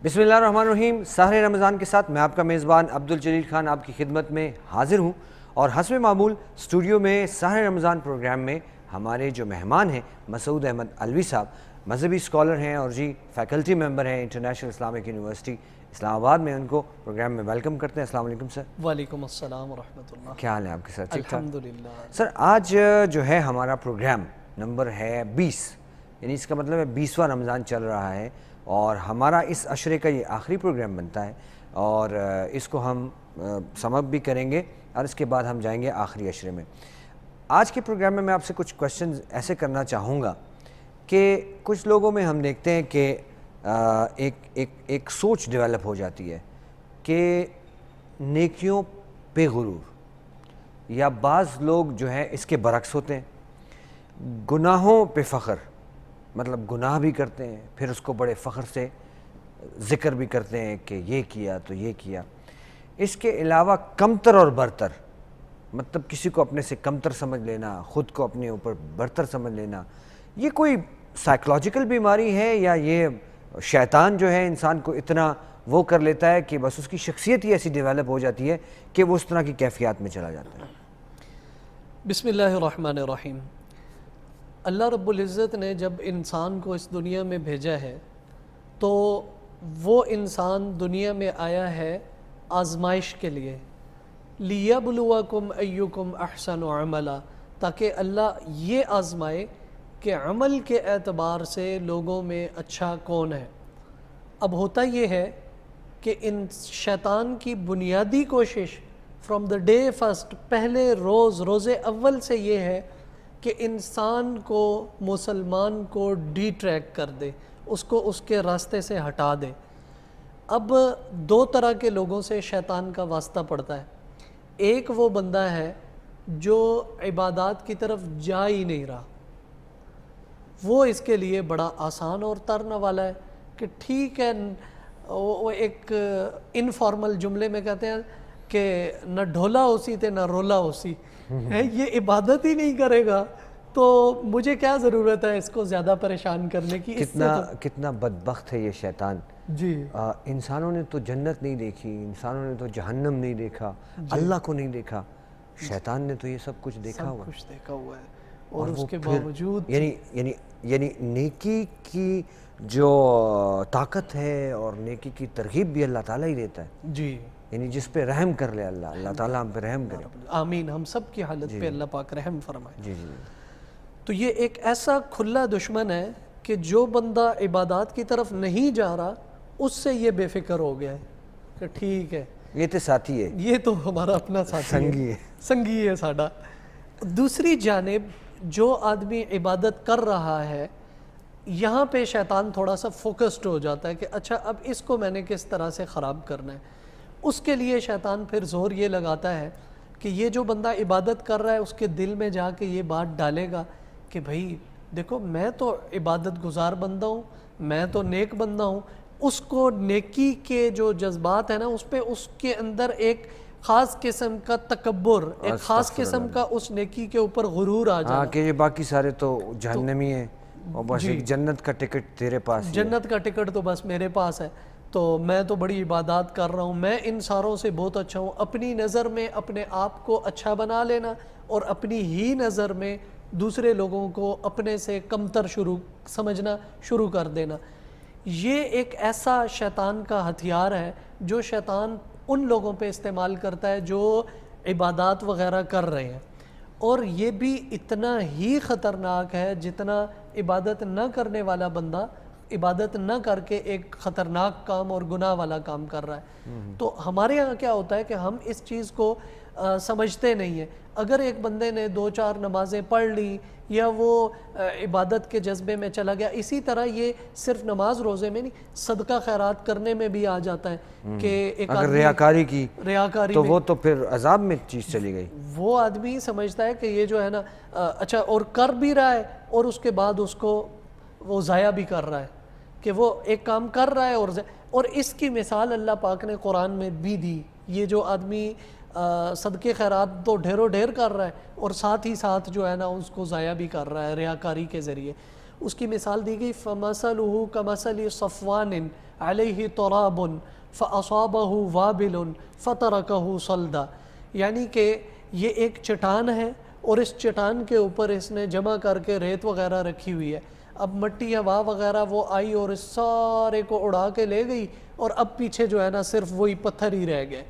بسم اللہ الرحمن الرحیم۔ سحر رمضان کے ساتھ میں آپ کا میزبان عبدالجلیل خان آپ کی خدمت میں حاضر ہوں، اور حسب معمول اسٹوڈیو میں سحر رمضان پروگرام میں ہمارے جو مہمان ہیں مسعود احمد علوی صاحب، مذہبی اسکالر ہیں اور فیکلٹی ممبر ہیں انٹرنیشنل اسلامک یونیورسٹی اسلام آباد میں۔ ان کو پروگرام میں ویلکم کرتے ہیں۔ السلام علیکم سر۔ وعلیکم السلام ورحمۃ اللہ۔ کیا حال ہے آپ کے سر؟ ٹھیک ٹھاک الحمدللہ۔ سر آج جو ہے ہمارا پروگرام نمبر ہے 20، یعنی اس کا مطلب ہے 20واں رمضان چل رہا ہے، اور ہمارا اس عشرے کا یہ آخری پروگرام بنتا ہے، اور اس کو ہم سم اپ بھی کریں گے اور اس کے بعد ہم جائیں گے آخری عشرے میں۔ آج کے پروگرام میں آپ سے کچھ کوشچنز ایسے کرنا چاہوں گا کہ کچھ لوگوں میں ہم دیکھتے ہیں کہ ایک سوچ ڈیولپ ہو جاتی ہے کہ نیکیوں پہ غرور، یا بعض لوگ جو ہے اس کے برعکس ہوتے ہیں، گناہوں پہ فخر، مطلب گناہ بھی کرتے ہیں پھر اس کو بڑے فخر سے ذکر بھی کرتے ہیں کہ یہ کیا تو یہ کیا۔ اس کے علاوہ کمتر اور برتر، مطلب کسی کو اپنے سے کمتر سمجھ لینا، خود کو اپنے اوپر برتر سمجھ لینا، یہ کوئی سائیکلوجیکل بیماری ہے یا یہ شیطان جو ہے انسان کو اتنا وہ کر لیتا ہے کہ بس اس کی شخصیت ہی ایسی ڈیولپ ہو جاتی ہے کہ وہ اس طرح کی کیفیات میں چلا جاتا ہے؟ بسم اللہ الرحمن الرحیم۔ اللہ رب العزت نے جب انسان کو اس دنیا میں بھیجا ہے تو وہ انسان دنیا میں آیا ہے آزمائش کے لیے، لِيَبْلُوَكُمْ أَيُّكُمْ أَحْسَنُ عَمَلًا، تاکہ اللہ یہ آزمائے کہ عمل کے اعتبار سے لوگوں میں اچھا کون ہے۔ اب ہوتا یہ ہے کہ ان شیطان کی بنیادی کوشش فرام دا ڈے فرسٹ، پہلے روز اول سے یہ ہے کہ انسان کو، مسلمان کو ڈی ٹریک کر دے، اس کو اس کے راستے سے ہٹا دے۔ اب دو طرح کے لوگوں سے شیطان کا واسطہ پڑتا ہے۔ ایک وہ بندہ ہے جو عبادات کی طرف جا ہی نہیں رہا، وہ اس کے لیے بڑا آسان اور ترنا والا ہے کہ ٹھیک ہے، وہ ایک انفارمل جملے میں کہتے ہیں کہ نہ ڈھولا ہوسی تے نہ رولا ہوسی، یہ عبادت ہی نہیں کرے گا تو مجھے کیا ضرورت ہے اس کو زیادہ پریشان کرنے کی۔ کتنا بدبخت ہے یہ شیطان۔ جی، انسانوں نے تو جنت نہیں دیکھی، انسانوں نے تو جہنم نہیں دیکھا، اللہ کو نہیں دیکھا، شیطان نے تو یہ سب کچھ دیکھا ہوا ہے، سب کچھ دیکھا ہوا ہے، اور اس کے باوجود یعنی نیکی کی جو طاقت ہے اور نیکی کی ترغیب بھی اللہ تعالیٰ ہی دیتا ہے۔ جی، یعنی جس پہ رحم کر لے اللہ تعالیٰ ہم پہ رحم کرے۔ آمین، ہم سب کی حالت پہ اللہ پاک رحم فرمائے۔ جی جی تو یہ ایک ایسا کھلا دشمن ہے کہ جو بندہ عبادات کی طرف نہیں جا رہا اس سے یہ بے فکر ہو گیا ہے کہ ٹھیک ہے، یہ تو ساتھی ہے، یہ تو ہمارا اپنا ساتھی ہے، سنگی ہے ساڈا۔ دوسری جانب جو آدمی عبادت کر رہا ہے، یہاں پہ شیطان تھوڑا سا فوکسڈ ہو جاتا ہے کہ اچھا اب اس کو میں نے کس طرح سے خراب کرنا ہے۔ اس کے لیے شیطان پھر زور یہ لگاتا ہے کہ یہ جو بندہ عبادت کر رہا ہے اس کے دل میں جا کے یہ بات ڈالے گا کہ بھائی دیکھو میں تو عبادت گزار بندہ ہوں، میں تو نیک بندہ ہوں۔ اس کو نیکی کے جو جذبات ہیں نا، اس پہ اس کے اندر ایک خاص قسم کا تکبر، ایک خاص قسم کا اس نیکی کے اوپر غرور آ جانا کہ یہ باقی سارے تو جہنمی ہیں اور بس ایک جنت کا ٹکٹ تیرے پاس، جنت کا ٹکٹ تو بس میرے پاس ہے، تو میں تو بڑی عبادات کر رہا ہوں، میں ان ساروں سے بہت اچھا ہوں۔ اپنی نظر میں اپنے آپ کو اچھا بنا لینا اور اپنی ہی نظر میں دوسرے لوگوں کو اپنے سے کمتر سمجھنا شروع کر دینا۔ یہ ایک ایسا شیطان کا ہتھیار ہے جو شیطان ان لوگوں پہ استعمال کرتا ہے جو عبادات وغیرہ کر رہے ہیں، اور یہ بھی اتنا ہی خطرناک ہے جتنا عبادت نہ کرنے والا بندہ عبادت نہ کر کے ایک خطرناک کام اور گناہ والا کام کر رہا ہے۔ تو ہمارے یہاں کیا ہوتا ہے کہ ہم اس چیز کو سمجھتے نہیں ہیں۔ اگر ایک بندے نے 2-4 نمازیں پڑھ لی یا وہ عبادت کے جذبے میں چلا گیا، اسی طرح یہ صرف نماز روزے میں نہیں، صدقہ خیرات کرنے میں بھی آ جاتا ہے کہ ایک اگر ریاکاری کی تو وہ تو پھر عذاب میں چیز چلی گئی۔ وہ آدمی سمجھتا ہے کہ یہ جو ہے نا اچھا، اور کر بھی رہا ہے اور اس کے بعد اس کو وہ ضائع بھی کر رہا ہے کہ وہ ایک کام کر رہا ہے اور اس کی مثال اللہ پاک نے قرآن میں بھی دی۔ یہ جو آدمی صدقے خیرات تو ڈھیروں ڈھیر کر رہا ہے اور ساتھ ہی ساتھ جو ہے نا اس کو ضائع بھی کر رہا ہے ریاکاری کے ذریعے، اس کی مثال دی گئی فَمَثَلُهُ كَمَثَلِ صَفْوَانٍ علیہ تراب فاصابہ وابل فترکہ صلدا، یعنی کہ یہ ایک چٹان ہے اور اس چٹان کے اوپر اس نے جمع کر کے ریت وغیرہ رکھی ہوئی ہے. اب مٹی ہوا وغیرہ وہ آئی اور اس سارے کو اڑا کے لے گئی اور اب پیچھے جو ہے نا صرف وہی پتھر ہی رہ گئے.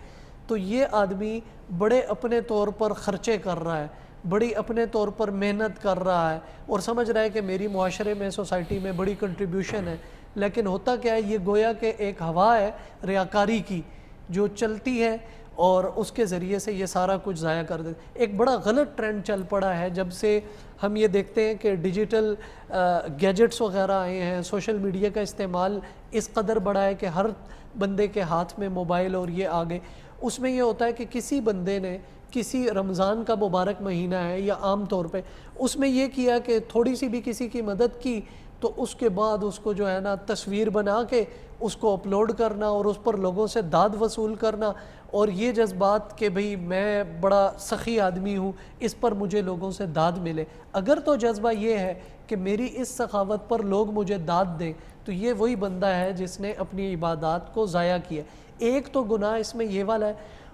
تو یہ آدمی بڑے اپنے طور پر خرچے کر رہا ہے، بڑی اپنے طور پر محنت کر رہا ہے اور سمجھ رہا ہے کہ میری معاشرے میں سوسائٹی میں بڑی کنٹریبیوشن ہے، لیکن ہوتا کیا ہے، یہ گویا کہ ایک ہوا ہے ریاکاری کی جو چلتی ہے اور اس کے ذریعے سے یہ سارا کچھ ضائع کر دیتے. ایک بڑا غلط ٹرینڈ چل پڑا ہے جب سے ہم یہ دیکھتے ہیں کہ ڈیجیٹل گیجٹس وغیرہ آئے ہیں، سوشل میڈیا کا استعمال اس قدر بڑا ہے کہ ہر بندے کے ہاتھ میں موبائل اور یہ آگے. اس میں یہ ہوتا ہے کہ کسی بندے نے کسی رمضان کا مبارک مہینہ ہے یا عام طور پہ اس میں یہ کیا کہ تھوڑی سی بھی کسی کی مدد کی تو اس کے بعد اس کو جو ہے نا تصویر بنا کے اس کو اپلوڈ کرنا اور اس پر لوگوں سے داد وصول کرنا، اور یہ جذبات کہ بھئی میں بڑا سخی آدمی ہوں، اس پر مجھے لوگوں سے داد ملے. اگر تو جذبہ یہ ہے کہ میری اس سخاوت پر لوگ مجھے داد دیں تو یہ وہی بندہ ہے جس نے اپنی عبادات کو ضائع کیا. ایک تو گناہ اس میں یہ والا ہے،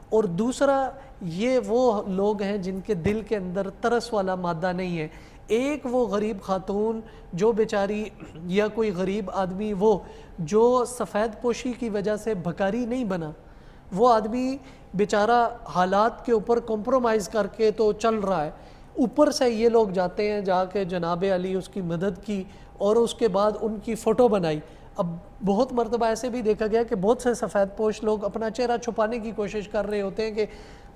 اور دوسرا یہ وہ لوگ ہیں جن کے دل کے اندر ترس والا مادہ نہیں ہے. ایک وہ غریب خاتون جو بیچاری یا کوئی غریب آدمی وہ جو سفید پوشی کی وجہ سے بھکاری نہیں بنا، وہ آدمی بیچارہ حالات کے اوپر کمپرومائز کر کے تو چل رہا ہے، اوپر سے یہ لوگ جاتے ہیں جا کے جناب علی اس کی مدد کی اور اس کے بعد ان کی فوٹو بنائی. اب بہت مرتبہ ایسے بھی دیکھا گیا کہ بہت سے سفید پوش لوگ اپنا چہرہ چھپانے کی کوشش کر رہے ہوتے ہیں کہ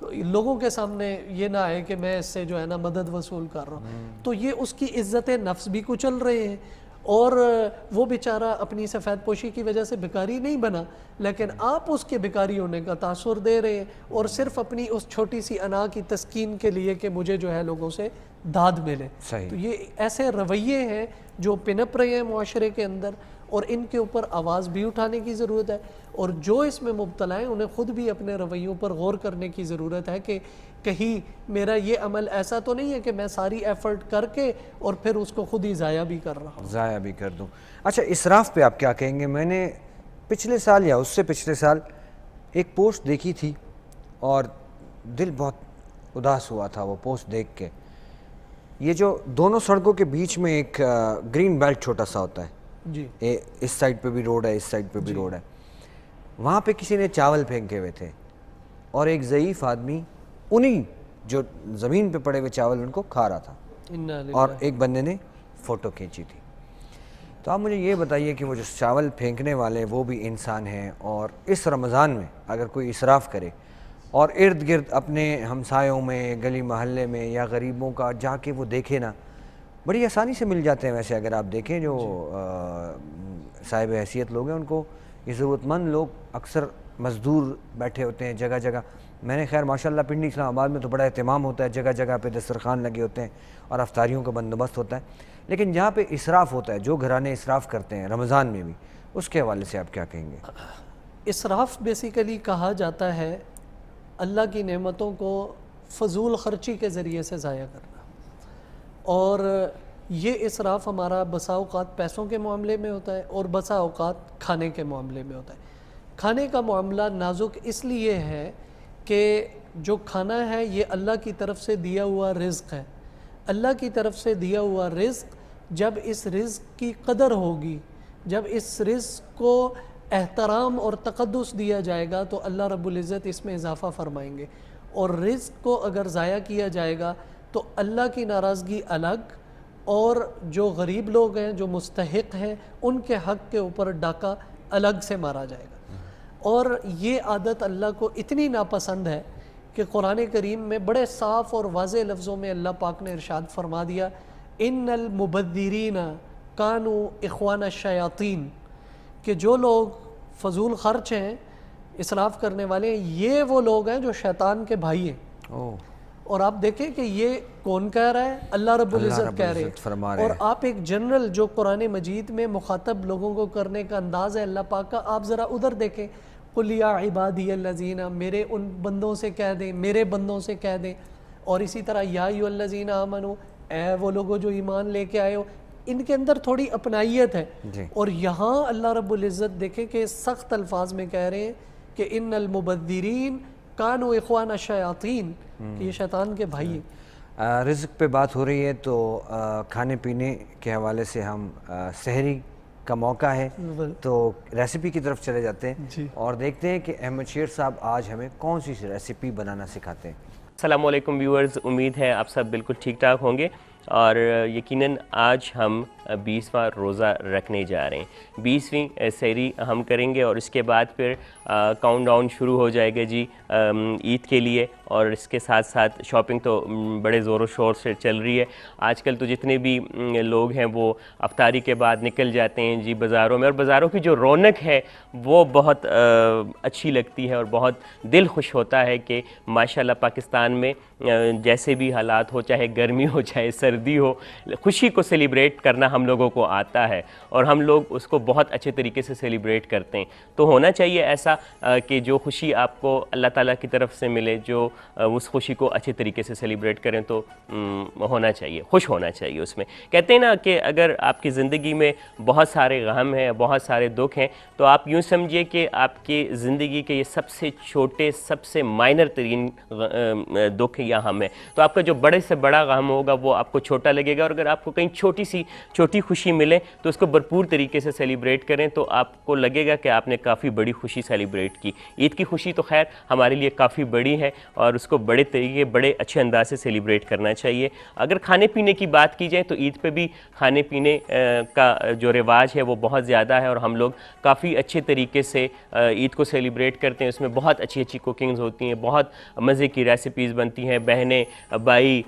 لوگوں کے سامنے یہ نہ آئے کہ میں اس سے جو ہے نا مدد وصول کر رہا ہوں. تو یہ اس کی عزت نفس بھی کچل رہے ہیں، اور وہ بیچارہ اپنی سفید پوشی کی وجہ سے بھکاری نہیں بنا، لیکن آپ اس کے بھکاری ہونے کا تاثر دے رہے ہیں اور صرف اپنی اس چھوٹی سی انا کی تسکین کے لیے کہ مجھے جو ہے لوگوں سے داد ملے. تو یہ ایسے رویے ہیں جو پنپ رہے ہیں معاشرے کے اندر، اور ان کے اوپر آواز بھی اٹھانے کی ضرورت ہے، اور جو اس میں مبتلا ہیں انہیں خود بھی اپنے رویوں پر غور کرنے کی ضرورت ہے کہ کہیں میرا یہ عمل ایسا تو نہیں ہے کہ میں ساری ایفرٹ کر کے اور پھر اس کو خود ہی ضائع بھی کر رہا ہوں. ضائع بھی کر دوں. اچھا، اسراف پہ آپ کیا کہیں گے؟ میں نے پچھلے سال یا اس سے پچھلے سال ایک پوسٹ دیکھی تھی اور دل بہت اداس ہوا تھا وہ پوسٹ دیکھ کے. یہ جو دونوں سڑکوں کے بیچ میں ایک گرین بیلٹ چھوٹا سا ہوتا ہے، جی اس سائڈ پہ بھی روڈ ہے، اس سائڈ پہ بھی روڈ ہے، وہاں پہ کسی نے چاول پھینکے ہوئے تھے اور ایک ضعیف آدمی انہی جو زمین پہ پڑے ہوئے چاول ان کو کھا رہا تھا، اور ایک بندے نے فوٹو کھینچی تھی. تو آپ مجھے یہ بتائیے کہ وہ جو چاول پھینکنے والے وہ بھی انسان ہیں، اور اس رمضان میں اگر کوئی اسراف کرے اور ارد گرد اپنے ہمسایوں میں، گلی محلے میں یا غریبوں کا جا کے وہ دیکھے نا، بڑی آسانی سے مل جاتے ہیں. ویسے اگر آپ دیکھیں جو صاحب حیثیت لوگ ہیں ان کو یہ ضرورت مند لوگ اکثر مزدور بیٹھے ہوتے ہیں جگہ جگہ. میں نے خیر ماشاءاللہ پنڈی اسلام آباد میں تو بڑا اہتمام ہوتا ہے، جگہ جگہ پہ دسترخوان لگے ہوتے ہیں اور افطاریوں کا بندوبست ہوتا ہے. لیکن جہاں پہ اسراف ہوتا ہے، جو گھرانے اسراف کرتے ہیں رمضان میں بھی، اس کے حوالے سے آپ کیا کہیں گے؟ اسراف بیسیکلی کہا جاتا ہے اللہ کی نعمتوں کو فضول خرچی کے ذریعے سے ضائع کرنا، اور یہ اسراف ہمارا بسا اوقات پیسوں کے معاملے میں ہوتا ہے اور بسا اوقات کھانے کے معاملے میں ہوتا ہے. کھانے کا معاملہ نازک اس لیے ہے کہ جو کھانا ہے یہ اللہ کی طرف سے دیا ہوا رزق ہے. اللہ کی طرف سے دیا ہوا رزق، جب اس رزق کی قدر ہوگی، جب اس رزق کو احترام اور تقدس دیا جائے گا تو اللہ رب العزت اس میں اضافہ فرمائیں گے. اور رزق کو اگر ضائع کیا جائے گا تو اللہ کی ناراضگی الگ، اور جو غریب لوگ ہیں جو مستحق ہیں ان کے حق کے اوپر ڈاکہ الگ سے مارا جائے گا. اور یہ عادت اللہ کو اتنی ناپسند ہے کہ قرآن کریم میں بڑے صاف اور واضح لفظوں میں اللہ پاک نے ارشاد فرما دیا، ان المبذرین کانوا اخوان الشیاطین، کہ جو لوگ فضول خرچ ہیں، اسراف کرنے والے ہیں، یہ وہ لوگ ہیں جو شیطان کے بھائی ہیں. اور آپ دیکھیں کہ یہ کون کہہ رہا ہے؟ اللہ رب العزت کہہ رہے ہیں. اور آپ ایک جنرل جو قرآن مجید میں مخاطب لوگوں کو کرنے کا انداز ہے اللہ پاک کا، آپ ذرا ادھر دیکھیں، قل یا عبادی الذین، میرے ان بندوں سے کہہ دیں، میرے بندوں سے کہہ دیں. اور اسی طرح یا ایھا الذین آمنوا، اے وہ لوگوں جو ایمان لے کے آئے ہو، ان کے اندر تھوڑی اپنائیت ہے. جی. اور یہاں اللہ رب العزت دیکھیں کہ سخت الفاظ میں کہہ رہے ہیں کہ ان المبذرین کانوا اخوان الشیاطین، کہ یہ شیطان کے بھائی ہیں. رزق پہ بات ہو رہی ہے تو کھانے پینے کے حوالے سے ہم سحری کا موقع ہے تو ریسیپی کی طرف چلے جاتے ہیں اور دیکھتے ہیں کہ احمد شیر صاحب آج ہمیں کون سی ریسیپی بنانا سکھاتے ہیں. السلام علیکم ویورز، امید ہے آپ سب بالکل ٹھیک ٹھاک ہوں گے اور یقیناً آج ہم 20واں روزہ رکھنے جا رہے ہیں. 20ویں سحری ہم کریں گے اور اس کے بعد پھر کاؤنٹ ڈاؤن شروع ہو جائے گا جی عید کے لیے. اور اس کے ساتھ ساتھ شاپنگ تو بڑے زور و شور سے چل رہی ہے. آج کل تو جتنے بھی لوگ ہیں وہ افطاری کے بعد نکل جاتے ہیں جی بازاروں میں، اور بازاروں کی جو رونق ہے وہ بہت اچھی لگتی ہے اور بہت دل خوش ہوتا ہے کہ ماشاءاللہ پاکستان میں جیسے بھی حالات ہو، چاہے گرمی ہو چاہے سردی ہو، خوشی کو سیلیبریٹ کرنا ہم لوگوں کو آتا ہے اور ہم لوگ اس کو بہت اچھے طریقے سے سیلیبریٹ کرتے ہیں. تو ہونا چاہیے ایسا کہ جو خوشی آپ کو اللہ تعالیٰ کی طرف سے ملے، جو اس خوشی کو اچھے طریقے سے سیلیبریٹ کریں تو ہونا چاہیے، خوش ہونا چاہیے اس میں. کہتے ہیں نا کہ اگر آپ کی زندگی میں بہت سارے غم ہیں، بہت سارے دکھ ہیں، تو آپ یوں سمجھیے کہ آپ کی زندگی کے یہ سب سے چھوٹے، سب سے مائنر ترین دکھ یا غم ہے. تو آپ کا جو بڑے سے بڑا غم ہوگا وہ آپ کو چھوٹا لگے گا، اور اگر آپ کو کہیں چھوٹی خوشی ملے تو اس کو بھرپور طریقے سے سیلیبریٹ کریں تو آپ کو لگے گا کہ آپ نے کافی بڑی خوشی سیلیبریٹ کی. عید کی خوشی تو خیر ہمارے لیے کافی بڑی ہے اور اس کو بڑے طریقے، بڑے اچھے انداز سے سیلیبریٹ کرنا چاہیے. اگر کھانے پینے کی بات کی جائے تو عید پہ بھی کھانے پینے کا جو رواج ہے وہ بہت زیادہ ہے اور ہم لوگ کافی اچھے طریقے سے عید کو سیلیبریٹ کرتے ہیں. اس میں بہت اچھی اچھی کوکنگز ہوتی ہیں، بہت مزے کی ریسیپیز بنتی ہیں. بہنیں، بھائی،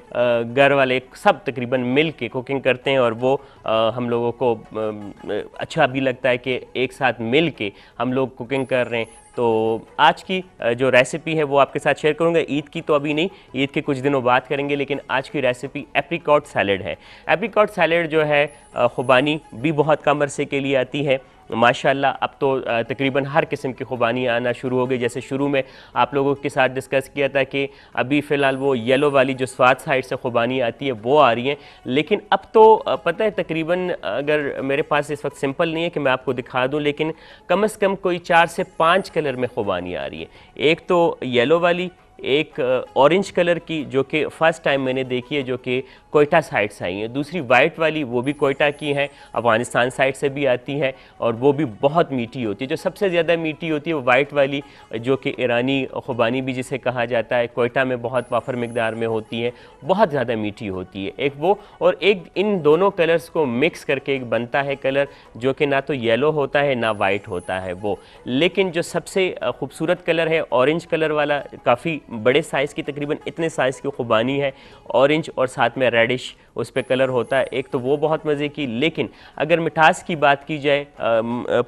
گھر والے سب تقریباً مل کے کوکنگ کرتے ہیں اور وہ ہم لوگوں کو اچھا بھی لگتا ہے کہ ایک ساتھ مل کے ہم لوگ کوکنگ کر رہے ہیں. تو آج کی جو ریسیپی ہے وہ آپ کے ساتھ شیئر کروں گا. عید کی تو ابھی نہیں، عید کے کچھ دنوں بعد کریں گے، لیکن آج کی ریسیپی ایپریکاٹ سیلڈ ہے. ایپریکاٹ سیلڈ جو ہے خوبانی بھی بہت کم عرصے کے لیے آتی ہے ماشاءاللہ. اب تو تقریباً ہر قسم کی خوبانی آنا شروع ہو گئی. جیسے شروع میں آپ لوگوں کے ساتھ ڈسکس کیا تھا کہ ابھی فی الحال وہ یلو والی جو سوات سائڈ سے خوبانی آتی ہے وہ آ رہی ہیں، لیکن اب تو پتہ ہے تقریباً، اگر میرے پاس اس وقت سمپل نہیں ہے کہ میں آپ کو دکھا دوں، لیکن کم از کم کوئی 4 سے 5 کلر میں خوبانی آ رہی ہے. ایک تو یلو والی، ایک اورنج کلر کی جو کہ فرسٹ ٹائم میں نے دیکھی ہے، جو کہ کوئٹہ سائڈ سے آئی ہیں. دوسری وائٹ والی، وہ بھی کوئٹہ کی ہیں، افغانستان سائڈ سے بھی آتی ہے اور وہ بھی بہت میٹھی ہوتی ہے. جو سب سے زیادہ میٹھی ہوتی ہے وہ وائٹ والی، جو کہ ایرانی خوبانی بھی جسے کہا جاتا ہے، کوئٹہ میں بہت وافر مقدار میں ہوتی ہے، بہت زیادہ میٹھی ہوتی ہے. ایک وہ، اور ایک ان دونوں کلرز کو مکس کر کے ایک بنتا ہے کلر جو کہ نہ تو یلو ہوتا ہے نہ وائٹ ہوتا ہے وہ. لیکن جو سب سے خوبصورت کلر ہے اورنج کلر والا، کافی بڑے سائز کی، تقریباً اتنے سائز کی خوبانی ہے اورنج، اور ساتھ میں ریڈش اس پہ کلر ہوتا ہے. ایک تو وہ بہت مزے کی. لیکن اگر مٹھاس کی بات کی جائے،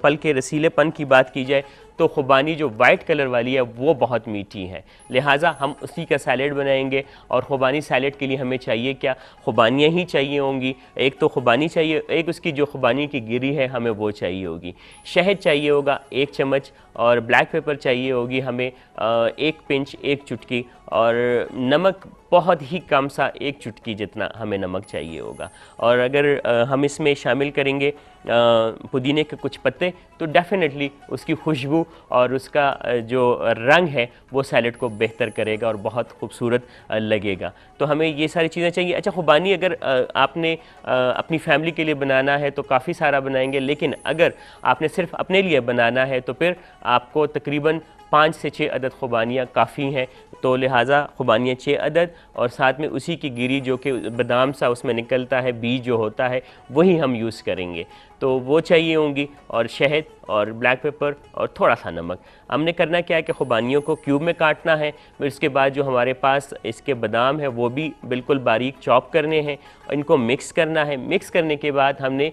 پل کے رسیلے پن کی بات کی جائے، تو خوبانی جو وائٹ کلر والی ہے وہ بہت میٹھی ہے. لہٰذا ہم اسی کا سیلیڈ بنائیں گے. اور خوبانی سیلیڈ کے لیے ہمیں چاہیے کیا؟ خوبانیاں ہی چاہیے ہوں گی. ایک تو خوبانی چاہیے، ایک اس کی جو خوبانی کی گری ہے ہمیں وہ چاہیے ہوگی. شہد چاہیے ہوگا 1 چمچ، اور بلیک پیپر چاہیے ہوگی ہمیں 1 پنچ، 1 چٹکی، اور نمک بہت ہی کم سا 1 چٹکی جتنا ہمیں نمک چاہیے ہوگا. اور اگر ہم اس میں شامل کریں گے پودینے کے کچھ پتے تو ڈیفینیٹلی اس کی خوشبو اور اس کا جو رنگ ہے وہ سیلیڈ کو بہتر کرے گا اور بہت خوبصورت لگے گا. تو ہمیں یہ ساری چیزیں چاہیے. اچھا، خوبانی اگر آپ نے اپنی فیملی کے لیے بنانا ہے تو کافی سارا بنائیں گے، لیکن اگر آپ نے صرف اپنے لیے بنانا ہے تو پھر آپ کو تقریباً 5 سے 6 عدد خوبانیاں کافی ہیں. تو لہٰذا خوبانیاں 6 عدد، اور ساتھ میں اسی کی گری جو کہ بادام سا اس میں نکلتا ہے، بیج جو ہوتا ہے وہی ہم یوز کریں گے. تو وہ چاہیے ہوں گی، اور شہد اور بلیک پیپر اور تھوڑا سا نمک. ہم نے کرنا کیا ہے کہ خوبانیوں کو کیوب میں کاٹنا ہے. پھر اس کے بعد جو ہمارے پاس اس کے بادام ہے وہ بھی بالکل باریک چاپ کرنے ہیں، ان کو مکس کرنا ہے. مکس کرنے کے بعد ہم نے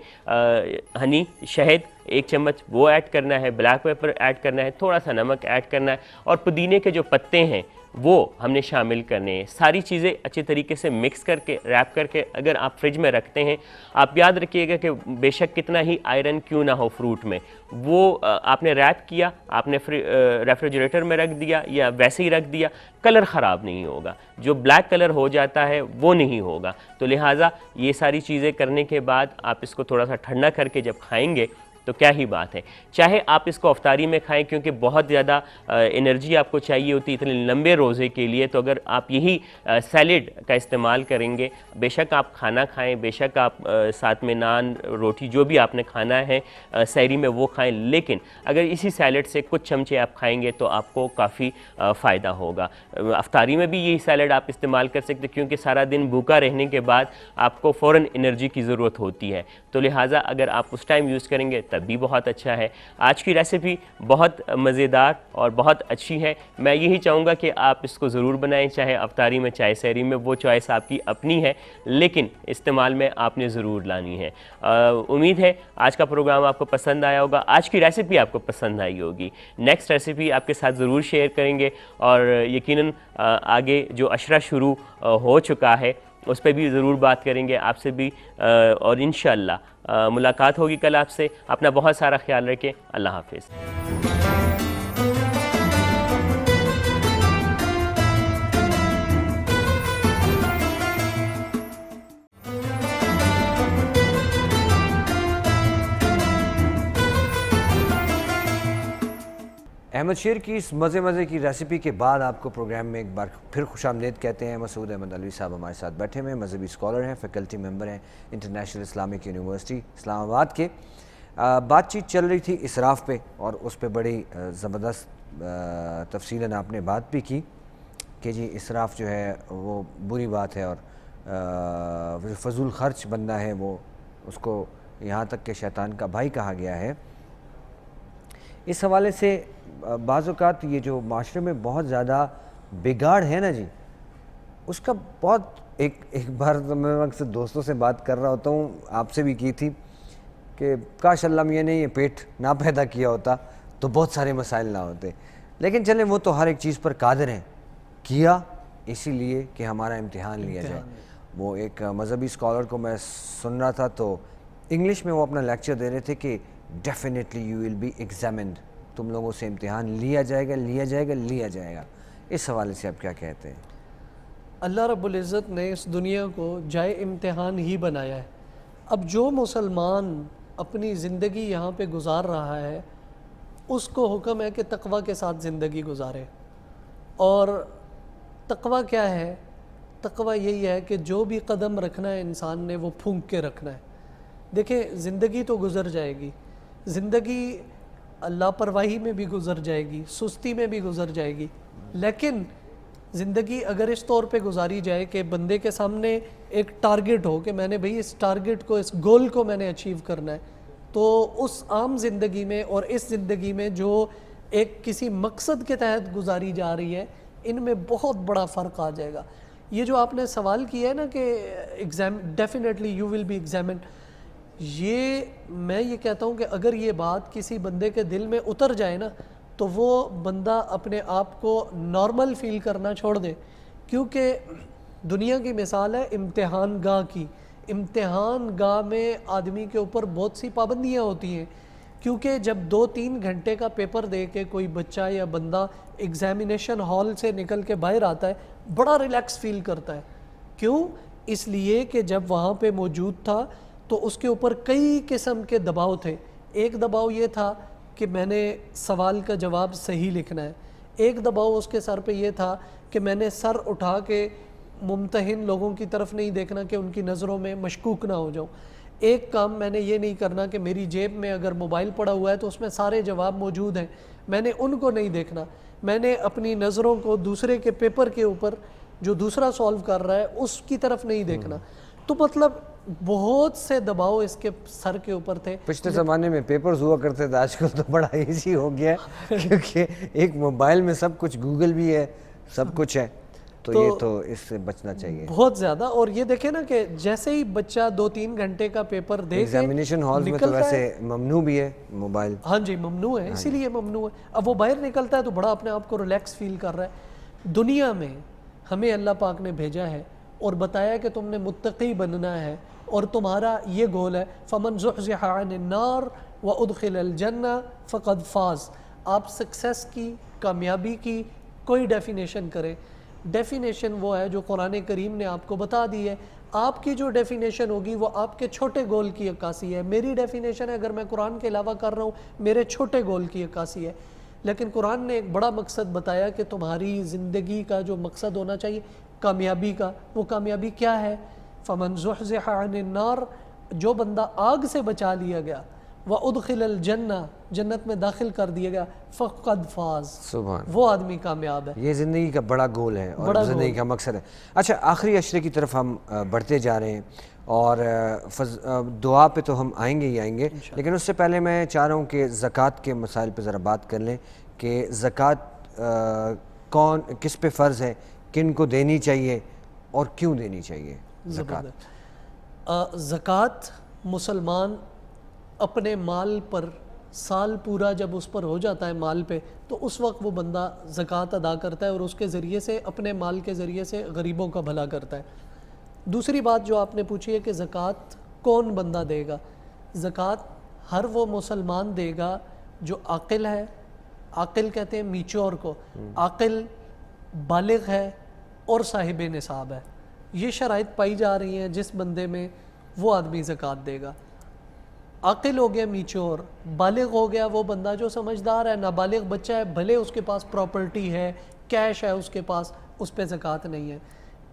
ہنی، شہد 1 چمچ وہ ایڈ کرنا ہے، بلیک پیپر ایڈ کرنا ہے، تھوڑا سا نمک ایڈ کرنا ہے، اور پودینے کے جو پتے ہیں وہ ہم نے شامل کرنے ہیں. ساری چیزیں اچھے طریقے سے مکس کر کے ریپ کر کے اگر آپ فریج میں رکھتے ہیں, آپ یاد رکھیے گا کہ بے شک کتنا ہی آئرن کیوں نہ ہو فروٹ میں, وہ آپ نے ریپ کیا, آپ نے ریفریجریٹر میں رکھ دیا یا ویسے ہی رکھ دیا, کلر خراب نہیں ہوگا. جو بلیک کلر ہو جاتا ہے وہ نہیں ہوگا. تو لہٰذا یہ ساری چیزیں کرنے کے بعد آپ اس کو تھوڑا سا ٹھنڈا کر کے جب کھائیں گے تو کیا ہی بات ہے. چاہے آپ اس کو افطاری میں کھائیں کیونکہ بہت زیادہ انرجی آپ کو چاہیے ہوتی ہے اتنے لمبے روزے کے لیے, تو اگر آپ یہی سیلڈ کا استعمال کریں گے, بے شک آپ کھانا کھائیں, بے شک آپ ساتھ میں نان روٹی جو بھی آپ نے کھانا ہے سحری میں وہ کھائیں, لیکن اگر اسی سیلڈ سے کچھ چمچے آپ کھائیں گے تو آپ کو کافی فائدہ ہوگا. افطاری میں بھی یہی سیلڈ آپ استعمال کر سکتے کیونکہ سارا دن بھوکا رہنے کے بعد آپ کو فوراً انرجی کی ضرورت ہوتی ہے, تو لہٰذا اگر آپ اس ٹائم یوز کریں گے تب بھی بہت اچھا ہے. آج کی ریسیپی بہت مزیدار اور بہت اچھی ہے. میں یہی چاہوں گا کہ آپ اس کو ضرور بنائیں, چاہے افطاری میں چاہے سحری میں, وہ چوائس آپ کی اپنی ہے, لیکن استعمال میں آپ نے ضرور لانی ہے. امید ہے آج کا پروگرام آپ کو پسند آیا ہوگا, آج کی ریسیپی آپ کو پسند آئی ہوگی. نیکسٹ ریسیپی آپ کے ساتھ ضرور شیئر کریں گے, اور یقیناً آگے جو عشرہ شروع ہو چکا ہے اس پہ بھی ضرور بات کریں گے آپ سے بھی, اور انشاءاللہ ملاقات ہوگی کل آپ سے. اپنا بہت سارا خیال رکھیں. اللہ حافظ. احمد شیر کی اس مزے کی ریسیپی کے بعد آپ کو پروگرام میں ایک بار پھر خوش آمدید کہتے ہیں. مسعود احمد علوی صاحب ہمارے ساتھ بیٹھے ہوئے ہیں, مذہبی اسکالر ہیں, فیکلٹی ممبر ہیں انٹرنیشنل اسلامک یونیورسٹی اسلام آباد کے. بات چیت چل رہی تھی اسراف پہ, اور اس پہ بڑی زبردست تفصیلاً آپ نے بات بھی کی کہ جی اسراف جو ہے وہ بری بات ہے, اور فضول خرچ بندہ ہے وہ, اس کو یہاں تک کہ شیطان کا بھائی کہا گیا ہے. اس حوالے سے بعض اوقات یہ جو معاشرے میں بہت زیادہ بگاڑ ہے نا جی, اس کا بہت ایک بار تو میں اکثر دوستوں سے بات کر رہا ہوتا ہوں, آپ سے بھی کی تھی, کہ کاش اللہ میاں نے یہ پیٹ نہ پیدا کیا ہوتا تو بہت سارے مسائل نہ ہوتے. لیکن چلیں وہ تو ہر ایک چیز پر قادر ہیں, کیا اسی لیے کہ ہمارا امتحان لیا جائے. وہ ایک مذہبی اسکالر کو میں سن رہا تھا تو انگلش میں وہ اپنا لیکچر دے رہے تھے کہ definitely you will be examined, تم لوگوں سے امتحان لیا جائے گا لیا جائے گا لیا جائے گا. اس حوالے سے آپ کیا کہتے ہیں؟ اللہ رب العزت نے اس دنیا کو جائے امتحان ہی بنایا ہے. اب جو مسلمان اپنی زندگی یہاں پہ گزار رہا ہے اس کو حکم ہے کہ تقوی کے ساتھ زندگی گزارے. اور تقوی کیا ہے؟ تقوی یہی ہے کہ جو بھی قدم رکھنا ہے انسان نے وہ پھونک کے رکھنا ہے. دیکھیں زندگی تو گزر جائے گی, زندگی لاپرواہی میں بھی گزر جائے گی, سستی میں بھی گزر جائے گی, لیکن زندگی اگر اس طور پہ گزاری جائے کہ بندے کے سامنے ایک ٹارگٹ ہو کہ میں نے بھئی اس ٹارگٹ کو, اس گول کو میں نے اچیو کرنا ہے, تو اس عام زندگی میں اور اس زندگی میں جو ایک کسی مقصد کے تحت گزاری جا رہی ہے, ان میں بہت بڑا فرق آ جائے گا. یہ جو آپ نے سوال کیا ہے نا کہ definitely you will be examined, یہ میں یہ کہتا ہوں کہ اگر یہ بات کسی بندے کے دل میں اتر جائے نا تو وہ بندہ اپنے آپ کو نارمل فیل کرنا چھوڑ دے. کیونکہ دنیا کی مثال ہے امتحان گاہ کی. امتحان گاہ میں آدمی کے اوپر بہت سی پابندیاں ہوتی ہیں, کیونکہ جب 2-3 گھنٹے کا پیپر دے کے کوئی بچہ یا بندہ ایگزامینیشن ہال سے نکل کے باہر آتا ہے بڑا ریلیکس فیل کرتا ہے. کیوں؟ اس لیے کہ جب وہاں پہ موجود تھا تو اس کے اوپر کئی قسم کے دباؤ تھے. ایک دباؤ یہ تھا کہ میں نے سوال کا جواب صحیح لکھنا ہے, ایک دباؤ اس کے سر پہ یہ تھا کہ میں نے سر اٹھا کے ممتحن لوگوں کی طرف نہیں دیکھنا کہ ان کی نظروں میں مشکوک نہ ہو جاؤں, ایک کام میں نے یہ نہیں کرنا کہ میری جیب میں اگر موبائل پڑا ہوا ہے تو اس میں سارے جواب موجود ہیں, میں نے ان کو نہیں دیکھنا, میں نے اپنی نظروں کو دوسرے کے پیپر کے اوپر جو دوسرا سالو کر رہا ہے اس کی طرف نہیں دیکھنا. تو مطلب بہت سے دباؤ اس کے سر کے اوپر تھے. پچھلے زمانے میں پیپرز ہوا کرتے تھے, آج کل تو بڑا ایزی ہو گیا ہے کیونکہ ایک موبائل میں سب کچھ, گوگل بھی ہے, سب کچھ ہے, تو یہ تو اس سے بچنا چاہیے بہت زیادہ. اور یہ دیکھیں نا کہ جیسے ہی بچہ 2-3 گھنٹے کا پیپر دے کے ایگزامینیشن ہالز میں تو ویسے ممنوع بھی ہے موبائل. ہاں جی ممنوع ہے, اسی لیے ممنوع ہے. اب وہ باہر نکلتا ہے تو بڑا اپنے آپ کو ریلیکس فیل کر رہا ہے. دنیا میں ہمیں اللہ پاک نے بھیجا ہے اور بتایا کہ تم نے متقی بننا ہے اور تمہارا یہ گول ہے فمن زحزح عن النار وادخل الجنہ فقد فاز. آپ سکسیس کی, کامیابی کی کوئی ڈیفینیشن کریں, ڈیفینیشن وہ ہے جو قرآن کریم نے آپ کو بتا دی ہے. آپ کی جو ڈیفینیشن ہوگی وہ آپ کے چھوٹے گول کی عکاسی ہے. میری ڈیفینیشن ہے اگر میں قرآن کے علاوہ کر رہا ہوں میرے چھوٹے گول کی عکاسی ہے. لیکن قرآن نے ایک بڑا مقصد بتایا کہ تمہاری زندگی کا جو مقصد ہونا چاہیے کامیابی کا, وہ کامیابی کیا ہے؟ فمن زحزح عن النار, جو بندہ آگ سے بچا لیا گیا, وادخل الجنہ, جنت میں داخل کر دیا گیا, فقد فاز, سبحان, وہ آدمی کامیاب ہے. یہ زندگی کا بڑا گول ہے اور زندگی کا مقصد ہے. اچھا, آخری عشرے کی طرف ہم بڑھتے جا رہے ہیں اور دعا پہ تو ہم آئیں گے ہی آئیں گے, لیکن اس سے پہلے میں چاہ رہا ہوں کہ زکوٰۃ کے مسائل پہ ذرا بات کر لیں کہ زکوٰۃ کون کس پہ فرض ہے, کن کو دینی چاہیے اور کیوں دینی چاہیے زکوٰۃ؟ زکوٰۃ مسلمان اپنے مال پر سال پورا جب اس پر ہو جاتا ہے مال پہ, تو اس وقت وہ بندہ زکوٰۃ ادا کرتا ہے اور اس کے ذریعے سے اپنے مال کے ذریعے سے غریبوں کا بھلا کرتا ہے. دوسری بات جو آپ نے پوچھی ہے کہ زکوٰۃ کون بندہ دے گا, زکوٰۃ ہر وہ مسلمان دے گا جو عاقل ہے. عاقل کہتے ہیں میچور کو, عاقل, بالغ ہے اور صاحب نصاب ہے. یہ شرائط پائی جا رہی ہیں جس بندے میں, وہ آدمی زکوٰۃ دے گا. عاقل ہو گیا میچور, بالغ ہو گیا وہ بندہ جو سمجھدار ہے, نابالغ بچہ ہے بھلے اس کے پاس پراپرٹی ہے, کیش ہے اس کے پاس, اس پہ زکوٰۃ نہیں ہے.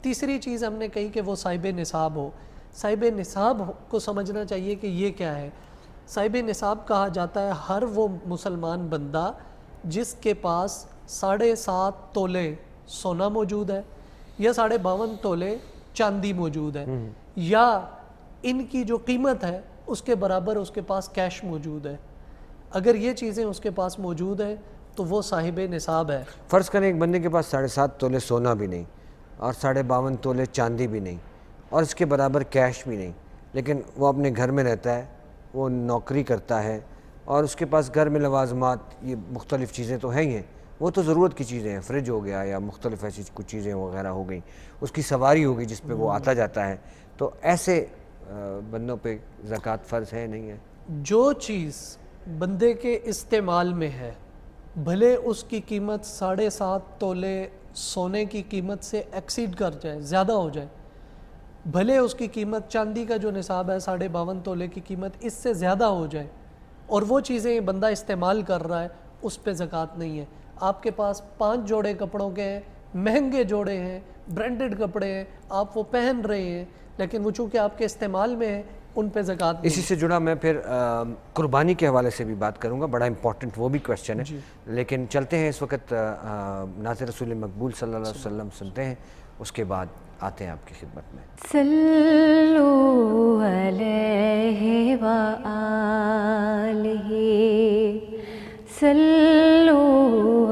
تیسری چیز ہم نے کہی کہ وہ صاحب نصاب ہو. صاحب نصاب کو سمجھنا چاہیے کہ یہ کیا ہے. صاحب نصاب کہا جاتا ہے ہر وہ مسلمان بندہ جس کے پاس 7.5 تولے سونا موجود ہے یا 52.5 تولے چاندی موجود ہے, یا ان کی جو قیمت ہے اس کے برابر اس کے پاس کیش موجود ہے. اگر یہ چیزیں اس کے پاس موجود ہیں تو وہ صاحب نصاب ہے. فرض کریں ایک بندے کے پاس 7.5 تولے سونا بھی نہیں اور 52.5 تولے چاندی بھی نہیں اور اس کے برابر کیش بھی نہیں, لیکن وہ اپنے گھر میں رہتا ہے, وہ نوکری کرتا ہے اور اس کے پاس گھر میں لوازمات, یہ مختلف چیزیں تو ہیں ہی ہیں, وہ تو ضرورت کی چیزیں ہیں, فریج ہو گیا یا مختلف ایسی کچھ چیزیں وغیرہ ہو گئیں, اس کی سواری ہوگی جس پہ وہ آتا جاتا ہے, تو ایسے بندوں پہ زکوٰۃ فرض ہے نہیں ہے؟ جو چیز بندے کے استعمال میں ہے, بھلے اس کی قیمت 7.5 تولے سونے کی قیمت سے ایکسیڈ کر جائے, زیادہ ہو جائے, بھلے اس کی قیمت چاندی کا جو نصاب ہے 52.5 تولے کی قیمت اس سے زیادہ ہو جائے, اور وہ چیزیں بندہ استعمال کر رہا ہے, اس پہ زکوٰۃ نہیں ہے. آپ کے پاس 5 جوڑے کپڑوں کے ہیں, مہنگے جوڑے ہیں, برانڈڈ کپڑے ہیں, آپ وہ پہن رہے ہیں, لیکن وہ چونکہ آپ کے استعمال میں ہیں ان پہ زکوٰۃ نہیں. اسی سے جڑا میں پھر قربانی کے حوالے سے بھی بات کروں گا, بڑا امپورٹنٹ وہ بھی کویسچن ہے, لیکن چلتے ہیں اس وقت نعت رسول مقبول صلی اللہ علیہ وسلم سنتے ہیں, اس کے بعد آتے ہیں آپ کی خدمت میں. صلو علیہ وآلہ, صلو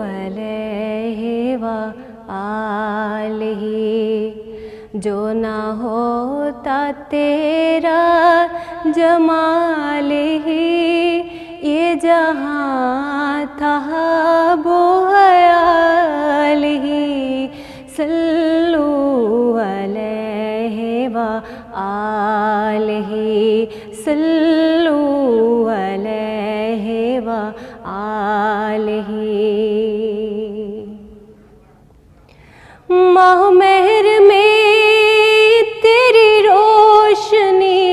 علیہ وآلہ, جو نہ ہوتا تیرا جمال ہی یہ جہاں تھا بوحیال ہی. صلو علیہ وآلہ, صلو علیہ وآلہ. ماہ مہر میں تیری روشنی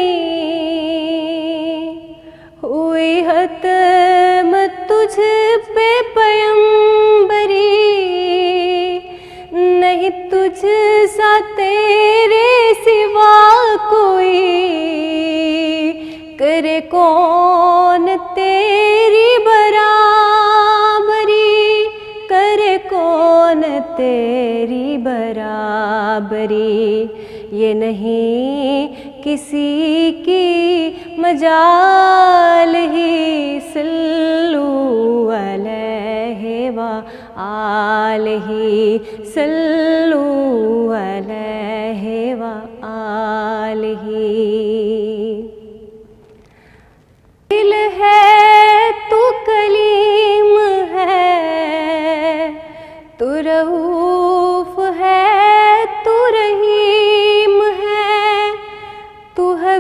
ہوئی ختم تجھ پہ پیمبری, نہیں تجھ سا تیرے سوا کوئی, کرے کون تیری برابری, کرے کون تیری برابری. یہ نہیں کسی کی مجال ہی. صلو علیہ وآلہ, صلو علیہ وآلہ. دل ہے تو کلیم ہے, تو رہو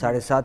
7.5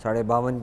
52.5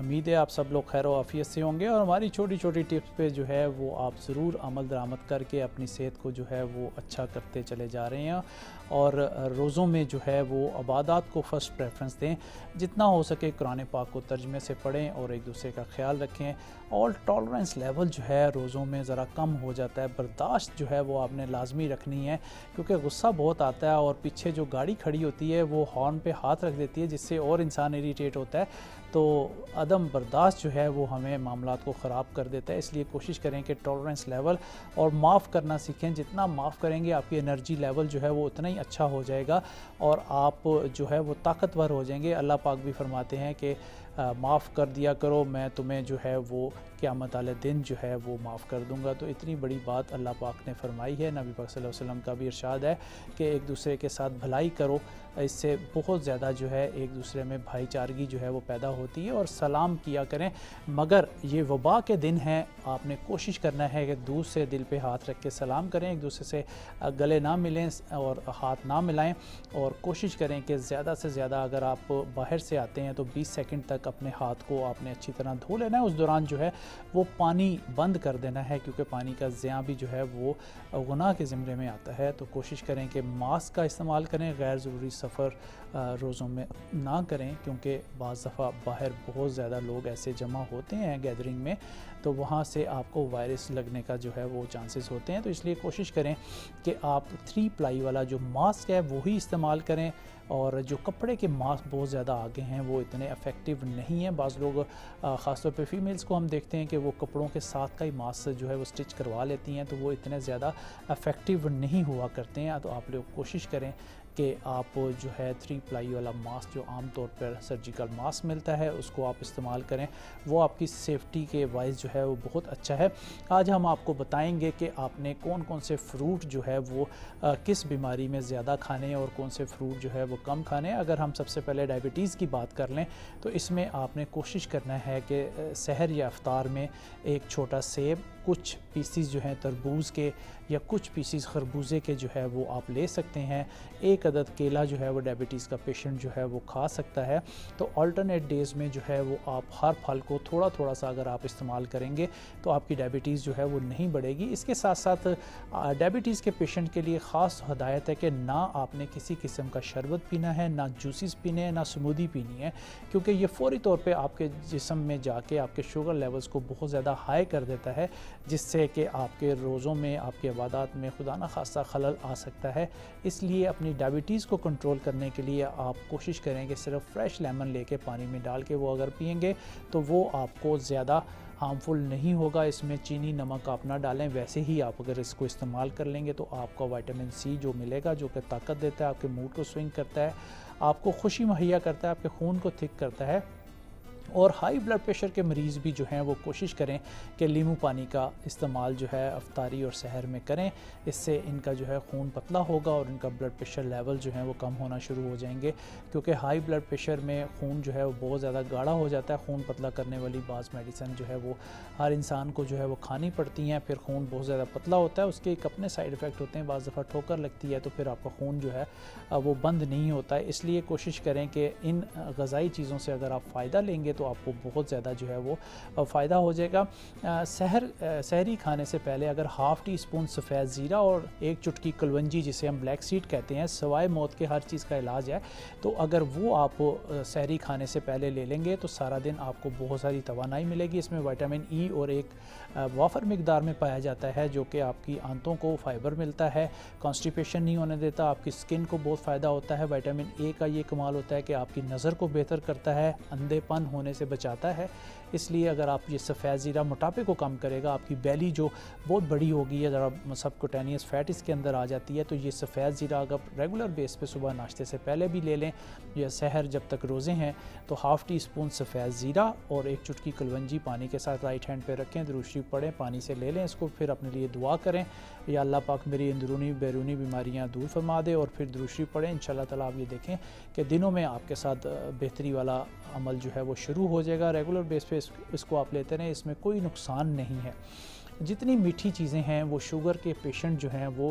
امید ہے آپ سب لوگ خیر و عافیت سے ہوں گے اور ہماری چھوٹی چھوٹی ٹپس پہ جو ہے وہ آپ ضرور عمل درآمد کر کے اپنی صحت کو جو ہے وہ اچھا کرتے چلے جا رہے ہیں اور روزوں میں جو ہے وہ عبادات کو فرسٹ پریفرنس دیں. جتنا ہو سکے قرآن پاک کو ترجمے سے پڑھیں اور ایک دوسرے کا خیال رکھیں. اور ٹالرنس لیول جو ہے روزوں میں ذرا کم ہو جاتا ہے. برداشت جو ہے وہ آپ نے لازمی رکھنی ہے کیونکہ غصہ بہت آتا ہے اور پیچھے جو گاڑی کھڑی ہوتی ہے وہ ہارن پہ ہاتھ رکھ دیتی ہے جس سے اور انسان اریٹیٹ ہوتا ہے. تو عدم برداشت جو ہے وہ ہمیں معاملات کو خراب کر دیتا ہے. اس لیے کوشش کریں کہ ٹالرنس لیول اور معاف کرنا سیکھیں. جتنا معاف کریں گے آپ کی انرجی لیول جو ہے وہ اتنا ہی اچھا ہو جائے گا اور آپ جو ہے وہ طاقتور ہو جائیں گے. اللہ پاک بھی فرماتے ہیں کہ معاف کر دیا کرو, میں تمہیں جو ہے وہ قیامت والے دن جو ہے وہ معاف کر دوں گا. تو اتنی بڑی بات اللہ پاک نے فرمائی ہے. نبی پاک صلی اللہ علیہ وسلم کا بھی ارشاد ہے کہ ایک دوسرے کے ساتھ بھلائی کرو, اس سے بہت زیادہ جو ہے ایک دوسرے میں بھائی چارگی جو ہے وہ پیدا ہوتی ہے. اور سلام کیا کریں, مگر یہ وبا کے دن ہیں, آپ نے کوشش کرنا ہے کہ دور سے دل پہ ہاتھ رکھ کے سلام کریں, ایک دوسرے سے گلے نہ ملیں اور ہاتھ نہ ملائیں. اور کوشش کریں کہ زیادہ سے زیادہ اگر آپ باہر سے آتے ہیں تو 20 سیکنڈ تک اپنے ہاتھ کو آپ نے اچھی طرح دھو لینا ہے. اس دوران جو ہے وہ پانی بند کر دینا ہے کیونکہ پانی کا ضیاع بھی جو ہے وہ گناہ کے زمرے میں آتا ہے. تو کوشش کریں کہ ماسک کا استعمال کریں, غیر ضروری سفر روزوں میں نہ کریں کیونکہ بعض دفعہ باہر بہت زیادہ لوگ ایسے جمع ہوتے ہیں گیدرنگ میں, تو وہاں سے آپ کو وائرس لگنے کا جو ہے وہ چانسز ہوتے ہیں. تو اس لیے کوشش کریں کہ آپ 3 پلائی والا جو ماسک ہے وہی استعمال کریں. اور جو کپڑے کے ماسک بہت زیادہ آگے ہیں وہ اتنے افیکٹو نہیں ہیں. بعض لوگ خاص طور پہ فیمیلز کو ہم دیکھتے ہیں کہ وہ کپڑوں کے ساتھ کا ہی ماسک جو ہے وہ سٹچ کروا لیتی ہیں, تو وہ اتنے زیادہ افیکٹو نہیں ہوا کرتے ہیں. تو آپ لوگ کوشش کریں کہ آپ جو ہے 3 پلائی والا ماسک جو عام طور پر سرجیکل ماسک ملتا ہے اس کو آپ استعمال کریں, وہ آپ کی سیفٹی کے وائز جو ہے وہ بہت اچھا ہے. آج ہم آپ کو بتائیں گے کہ آپ نے کون کون سے فروٹ جو ہے وہ کس بیماری میں زیادہ کھانے ہیں اور کون سے فروٹ جو ہے وہ کم کھانے ہیں. اگر ہم سب سے پہلے ڈائبٹیز کی بات کر لیں تو اس میں آپ نے کوشش کرنا ہے کہ سحر یا افطار میں ایک چھوٹا سیب, کچھ پیسز جو ہیں تربوز کے یا کچھ پیسز خربوزے کے جو ہے وہ آپ لے سکتے ہیں. 1 عدد کیلا جو ہے وہ ڈائبٹیز کا پیشنٹ جو ہے وہ کھا سکتا ہے. تو آلٹرنیٹ ڈیز میں جو ہے وہ آپ ہر پھل کو تھوڑا تھوڑا سا اگر آپ استعمال کریں گے تو آپ کی ڈائبٹیز جو ہے وہ نہیں بڑھے گی. اس کے ساتھ ساتھ ڈائبٹیز کے پیشنٹ کے لیے خاص ہدایت ہے کہ نہ آپ نے کسی قسم کا شربت پینا ہے, نہ جوسز پینے ہیں, نہ سمودی پینی ہے, کیونکہ یہ فوری طور پہ آپ کے جسم میں جا کے آپ کے شوگر لیولز کو بہت زیادہ ہائی کر دیتا ہے, جس سے کہ آپ کے روزوں میں آپ کے عبادات میں خدا نہ خواستہ خلل آ سکتا ہے. اس لیے اپنی ڈائبٹیز کو کنٹرول کرنے کے لیے آپ کوشش کریں کہ صرف فریش لیمن لے کے پانی میں ڈال کے وہ اگر پئیں گے تو وہ آپ کو زیادہ ہارمفل نہیں ہوگا. اس میں چینی نمک آپ نہ ڈالیں. ویسے ہی آپ اگر اس کو استعمال کر لیں گے تو آپ کا وائٹامن سی جو ملے گا جو کہ طاقت دیتا ہے, آپ کے موڈ کو سوئنگ کرتا ہے, آپ کو خوشی مہیا کرتا ہے, آپ کے خون کو تھک کرتا ہے. اور ہائی بلڈ پریشر کے مریض بھی جو ہیں وہ کوشش کریں کہ لیمو پانی کا استعمال جو ہے افطاری اور سحر میں کریں. اس سے ان کا جو ہے خون پتلا ہوگا اور ان کا بلڈ پریشر لیول جو ہے وہ کم ہونا شروع ہو جائیں گے, کیونکہ ہائی بلڈ پریشر میں خون جو ہے وہ بہت زیادہ گاڑھا ہو جاتا ہے. خون پتلا کرنے والی بعض میڈیسن جو ہے وہ ہر انسان کو جو ہے وہ کھانی پڑتی ہیں, پھر خون بہت زیادہ پتلا ہوتا ہے. اس کے ایک اپنے سائیڈ افیکٹ ہوتے ہیں, بعض دفعہ ٹھوکر لگتی ہے تو پھر آپ کا خون جو ہے وہ بند نہیں ہوتا ہے. اس لیے کوشش کریں کہ ان غذائی چیزوں سے اگر آپ فائدہ لیں گے تو آپ کو بہت زیادہ جو ہے وہ فائدہ ہو جائے گا. سحری کھانے سے پہلے اگر ½ ٹی اسپون سفید زیرہ اور 1 چٹکی کلونجی جسے ہم بلیک سیڈ کہتے ہیں, سوائے موت کے ہر چیز کا علاج ہے, تو اگر وہ آپ سحری کھانے سے پہلے لے لیں گے تو سارا دن آپ کو بہت ساری توانائی ملے گی. اس میں وائٹامن ای اور ایک وافر مقدار میں پایا جاتا ہے جو کہ آپ کی آنتوں کو فائبر ملتا ہے, کانسٹیپیشن نہیں ہونے دیتا, آپ کی سکن کو بہت فائدہ ہوتا ہے. وائٹامن اے کا یہ کمال ہوتا ہے کہ آپ کی نظر کو بہتر کرتا ہے, اندھے پن ہونے سے بچاتا ہے. اس لیے اگر آپ یہ سفید زیرہ موٹاپے کو کم کرے گا, آپ کی بیلی جو بہت بڑی ہوگی ہے, ذرا سبکوٹینیس فیٹ اس کے اندر آ جاتی ہے, تو یہ سفید زیرہ اگر ریگولر بیس پہ صبح ناشتے سے پہلے بھی لے لیں یا سحر جب تک روزے ہیں تو ½ ٹی اسپون سفید زیرہ اور 1 چٹکی کلونجی پانی کے ساتھ رائٹ ہینڈ پہ رکھیں, درود شریف پڑھیں, پانی سے لے لیں اس کو, پھر اپنے لیے دعا کریں یا اللہ پاک میری اندرونی بیرونی بیماریاں دور فرما دے, اور پھر درود شریف پڑھیں. انشاءاللہ تعالیٰ آپ یہ دیکھیں کہ دنوں میں آپ کے ساتھ بہتری والا عمل جو ہے وہ شروع ہو جائے گا. ریگولر بیس پہ اس کو آپ لیتے رہیں, اس میں کوئی نقصان نہیں ہے. جتنی میٹھی چیزیں ہیں وہ شوگر کے پیشنٹ جو ہیں وہ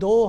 2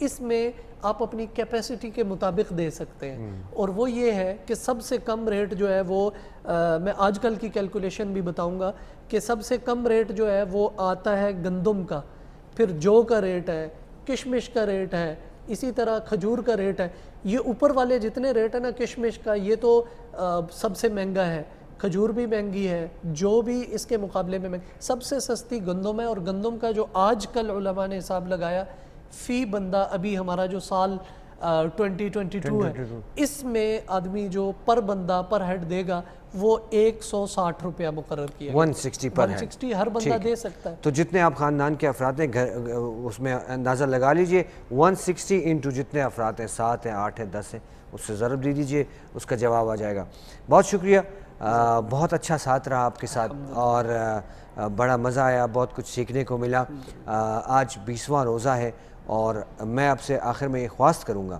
اس میں آپ اپنی کیپیسٹی کے مطابق دے سکتے ہیں، اور وہ یہ ہے کہ سب سے کم ریٹ جو ہے وہ میں آج کل کی کیلکولیشن بھی بتاؤں گا کہ سب سے کم ریٹ جو ہے وہ آتا ہے گندم کا، پھر جو کا ریٹ ہے، کشمش کا ریٹ ہے، اسی طرح کھجور کا ریٹ ہے. یہ اوپر والے جتنے ریٹ ہیں نا کشمش کا، یہ تو سب سے مہنگا ہے، کھجور بھی مہنگی ہے، جو بھی اس کے مقابلے میں سب سے سستی گندم ہے. اور گندم کا جو آج کل علماء نے حساب لگایا فی بندہ، ابھی ہمارا جو سال 2022 ہے، اس میں آدمی جو پر بندہ پر ہیڈ دے گا وہ 160 روپیہ مقرر کیا، 160 پر ہے، 160 ہر بندہ دے سکتا ہے. تو جتنے آپ خاندان کے افراد ہیں اس میں اندازہ لگا لیجئے 160 انٹو جتنے افراد ہیں، 7 ہیں، 8 ہیں، 10 ہیں، اس سے ضرب دے دیجئے، اس کا جواب آ جائے گا. بہت شکریہ، بہت اچھا ساتھ رہا آپ کے ساتھ، اور بڑا مزہ آیا، بہت کچھ سیکھنے کو ملا. آج 20واں روزہ ہے، اور میں آپ سے آخر میں یہ خواست کروں گا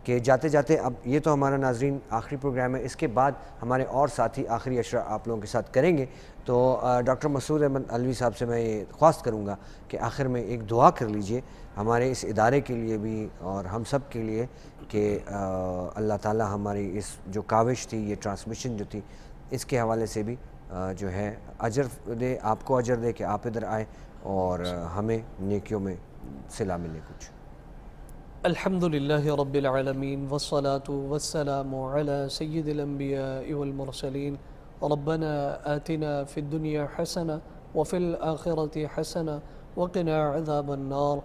کہ جاتے جاتے، اب یہ تو ہمارا ناظرین آخری پروگرام ہے، اس کے بعد ہمارے اور ساتھی آخری اشرا آپ لوگوں کے ساتھ کریں گے. تو ڈاکٹر مسعود احمد علوی صاحب سے میں یہ خواست کروں گا کہ آخر میں ایک دعا کر لیجئے ہمارے اس ادارے کے لیے بھی اور ہم سب کے لیے، کہ اللہ تعالی ہماری اس جو کاوش تھی، یہ ٹرانسمیشن جو تھی، اس کے حوالے سے بھی جو ہے اجر دے، آپ کو اجر دے کہ آپ ادھر آئے اور ہمیں نیکیوں میں صلہ ملے کچھ. الحمد للہ رب العالمین والصلاة والسلام على سید الانبیاء والمرسلین. ربنا آتنا فی الدنیا حسنة وفی الآخرة حسنة وقنا عذاب النار.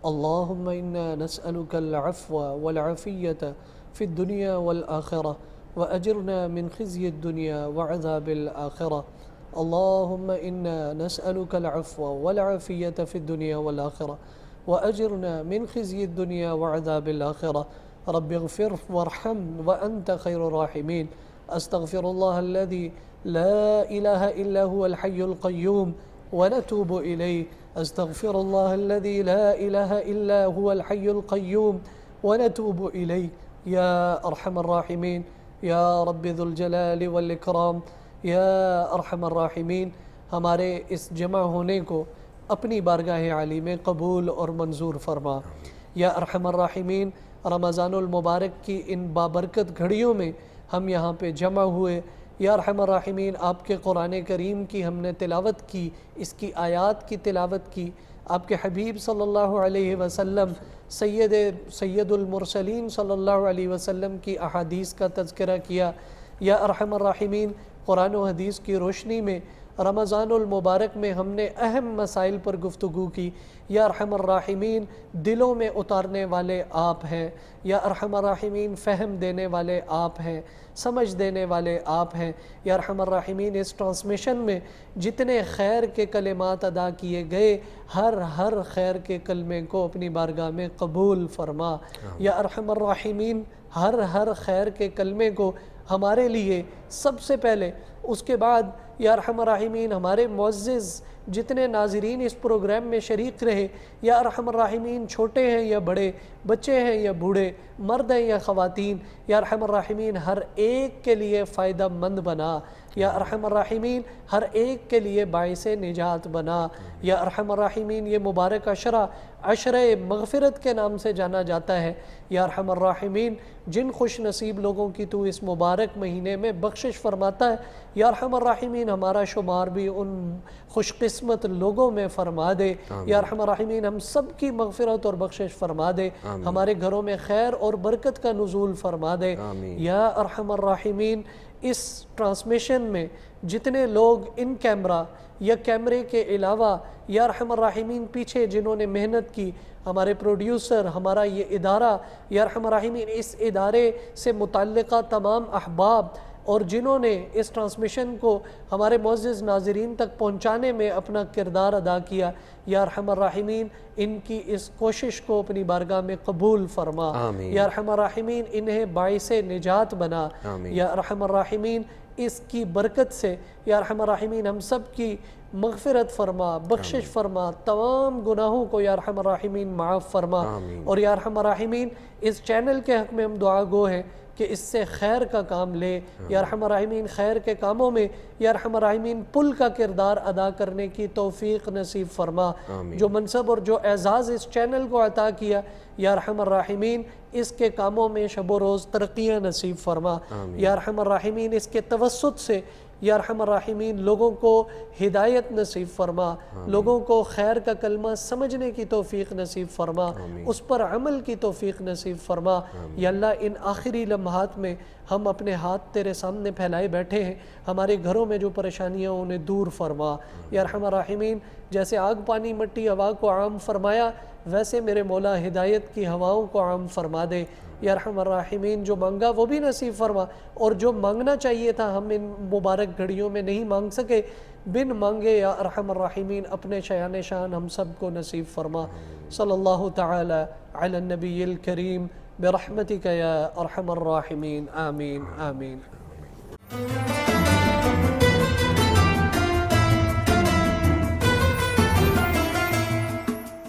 اللهم إنا نسألك العفو والعافية في الدنيا والآخرة وأجرنا من خزي الدنيا وعذاب الآخرة. اللهم إنا نسألك العفو والعافية في الدنيا والآخرة وأجرنا من خزي الدنيا وعذاب الآخرة. رب اغفر وارحم وأنت خير الراحمين. أستغفر الله الذي لا إله إلا هو الحي القيوم ونتوب إليه. أستغفر الله الذي لا إله إلا هو الحي القيوم ونتوب إليه. يا أرحم الراحمين، يا رب ذو الجلال والإكرام، يا أرحم الراحمين. ہمارے اس جمع ہونے کو اپنی بارگاہ عالی میں قبول اور منظور فرما. یا ارحم الراحمین، رمضان المبارک کی ان بابرکت گھڑیوں میں ہم یہاں پہ جمع ہوئے. یا ارحم الراحمین، آپ کے قرآن کریم کی ہم نے تلاوت کی، اس کی آیات کی تلاوت کی، آپ کے حبیب صلی اللہ علیہ وسلم سید المرسلین صلی اللہ علیہ وسلم کی احادیث کا تذکرہ کیا. یا ارحم الراحمین، قرآن و حدیث کی روشنی میں رمضان المبارک میں ہم نے اہم مسائل پر گفتگو کی. یا ارحم الراحمین، دلوں میں اتارنے والے آپ ہیں. یا ارحم الراحمین، فہم دینے والے آپ ہیں، سمجھ دینے والے آپ ہیں. یا ارحم الراحمین، اس ٹرانسمیشن میں جتنے خیر کے کلمات ادا کیے گئے، ہر خیر کے کلمے کو اپنی بارگاہ میں قبول فرما. یا ارحم الراحمین، ہر خیر کے کلمے کو ہمارے لیے سب سے پہلے، اس کے بعد یا ارحم الراحمین ہمارے معزز جتنے ناظرین اس پروگرام میں شریک رہے، یا ارحم الراحمین چھوٹے ہیں یا بڑے، بچے ہیں یا بوڑھے، مرد ہیں یا خواتین، یا ارحم الراحمین ہر ایک کے لیے فائدہ مند بنا. یا ارحم الراحمین ہر ایک کے لیے باعث نجات بنا. یا ارحم الراحمین یہ مبارک عشرہ مغفرت کے نام سے جانا جاتا ہے. یا ارحم الراحمین جن خوش نصیب لوگوں کی تو اس مبارک مہینے میں بخشش فرماتا ہے، یا ارحم الراحمین ہمارا شمار بھی ان خوش قسمت لوگوں میں فرما دے. یا ارحم الراحمین ہم سب کی مغفرت اور بخشش فرما دے. ہمارے گھروں میں خیر اور برکت کا نزول فرما دے. یا ارحم الراحمین اس ٹرانسمیشن میں جتنے لوگ ان کیمرہ یا کیمرے کے علاوہ، یا ارحم الراحمین پیچھے جنہوں نے محنت کی، ہمارے پروڈیوسر، ہمارا یہ ادارہ، یا ارحم الراحمین اس ادارے سے متعلقہ تمام احباب، اور جنہوں نے اس ٹرانسمیشن کو ہمارے معزز ناظرین تک پہنچانے میں اپنا کردار ادا کیا، یا ارحم الراحمین ان کی اس کوشش کو اپنی بارگاہ میں قبول فرما. یا ارحم الراحمین انہیں باعث نجات بنا. یا ارحم الراحمین اس کی برکت سے یا ارحم الراحمین ہم سب کی مغفرت فرما، بخشش فرما، تمام گناہوں کو یا ارحم الراحمین معاف فرما. اور یا ارحم الراحمین اس چینل کے حق میں ہم دعا گو ہیں کہ اس سے خیر کا کام لے. یا ارحم الراحمین خیر کے کاموں میں یا ارحم الراحمین پل کا کردار ادا کرنے کی توفیق نصیب فرما. جو منصب اور جو اعزاز اس چینل کو عطا کیا یا ارحم الراحمین اس کے کاموں میں شب و روز ترقیاں نصیب فرما. یا ارحم الراحمین اس کے توسط سے یا ارحم الراحمین لوگوں کو ہدایت نصیب فرما, لوگوں کو خیر کا کلمہ سمجھنے کی توفیق نصیب فرما, اس پر عمل کی توفیق نصیب فرما. یا اللہ ان آخری لمحات میں ہم اپنے ہاتھ تیرے سامنے پھیلائے بیٹھے ہیں, ہمارے گھروں میں جو پریشانیاں انہیں دور فرما. یا ارحم الراحمین جیسے آگ پانی مٹی ہوا کو عام فرمایا ویسے میرے مولا ہدایت کی ہواؤں کو عام فرما دے. یا ارحم الراحمین جو مانگا وہ بھی نصیب فرما, اور جو مانگنا چاہیے تھا ہم ان مبارک گھڑیوں میں نہیں مانگ سکے, بن مانگے یا ارحم الراحمین اپنے شایان شان ہم سب کو نصیب فرما. صلی اللہ تعالی علی النبی الکریم برحمتک یا ارحم الراحمین. آمین آمین.